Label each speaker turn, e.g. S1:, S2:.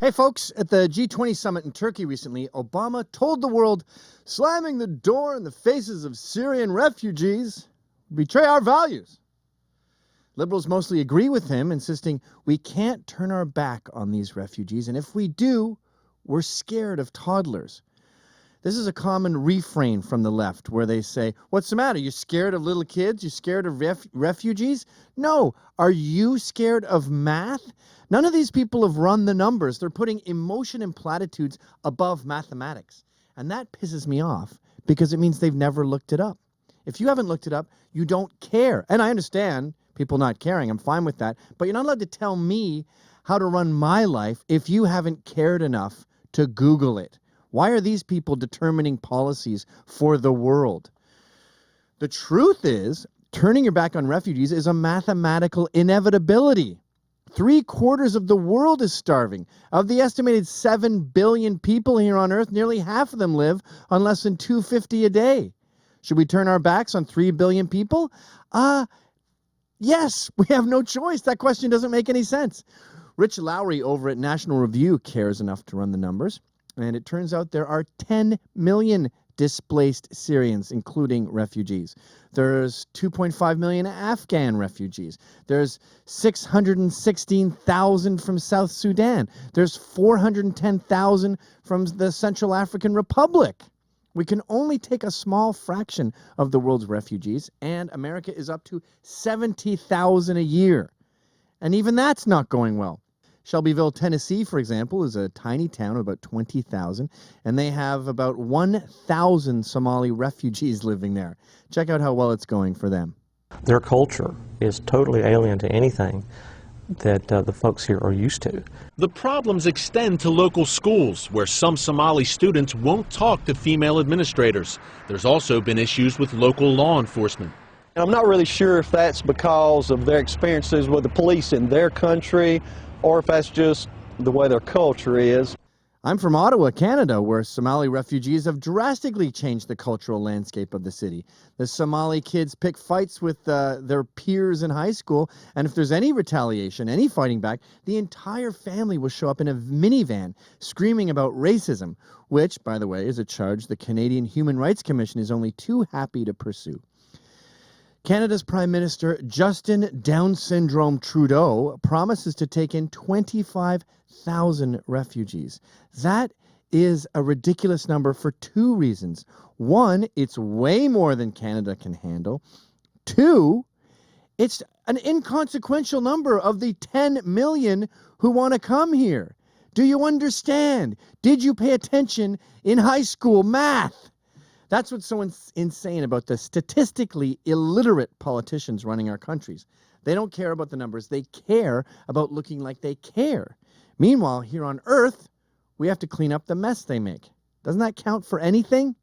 S1: Hey, folks, at the G20 summit in Turkey recently, Obama told the world slamming the door in the faces of Syrian refugees betray our values. Liberals mostly agree with him, insisting we can't turn our back on these refugees, and if we do, we're scared of toddlers. This is a common refrain from the left where they say, what's the matter? You scared of little kids? You scared of refugees? No. Are you scared of math? None of these people have run the numbers. They're putting emotion and platitudes above mathematics. And that pisses me off because it means they've never looked it up. If you haven't looked it up, you don't care. And I understand people not caring. I'm fine with that. But you're not allowed to tell me how to run my life if you haven't cared enough to Google it. Why are these people determining policies for the world? The truth is, turning your back on refugees is a mathematical inevitability. 3/4 of the world is starving. Of the estimated 7 billion people here on Earth, nearly half of them live on less than $2.50 a day. Should we turn our backs on 3 billion people? Yes, we have no choice. That question doesn't make any sense. Rich Lowry over at National Review cares enough to run the numbers. And it turns out there are 10 million displaced Syrians, including refugees. There's 2.5 million Afghan refugees. There's 616,000 from South Sudan. There's 410,000 from the Central African Republic. We can only take a small fraction of the world's refugees, and America is up to 70,000 a year. And even that's not going well. Shelbyville, Tennessee, for example, is a tiny town of about 20,000, and they have about 1,000 Somali refugees living there. Check out how well it's going for them.
S2: Their culture is totally alien to anything that the folks here are used to.
S3: The problems extend to local schools, where some Somali students won't talk to female administrators. There's also been issues with local law enforcement.
S4: I'm not really sure if that's because of their experiences with the police in their country, or if that's just the way their culture is.
S1: I'm from Ottawa, Canada, where Somali refugees have drastically changed the cultural landscape of the city. The Somali kids pick fights with their peers in high school, and if there's any retaliation, any fighting back, the entire family will show up in a minivan screaming about racism, which, by the way, is a charge the Canadian Human Rights Commission is only too happy to pursue. Canada's Prime Minister Justin Down Syndrome Trudeau promises to take in 25,000 refugees. That is a ridiculous number for two reasons. One, it's way more than Canada can handle. Two, it's an inconsequential number of the 10 million who want to come here. Do you understand? Did you pay attention in high school math? That's what's so insane about the statistically illiterate politicians running our countries. They don't care about the numbers. They care about looking like they care. Meanwhile, here on Earth, we have to clean up the mess they make. Doesn't that count for anything?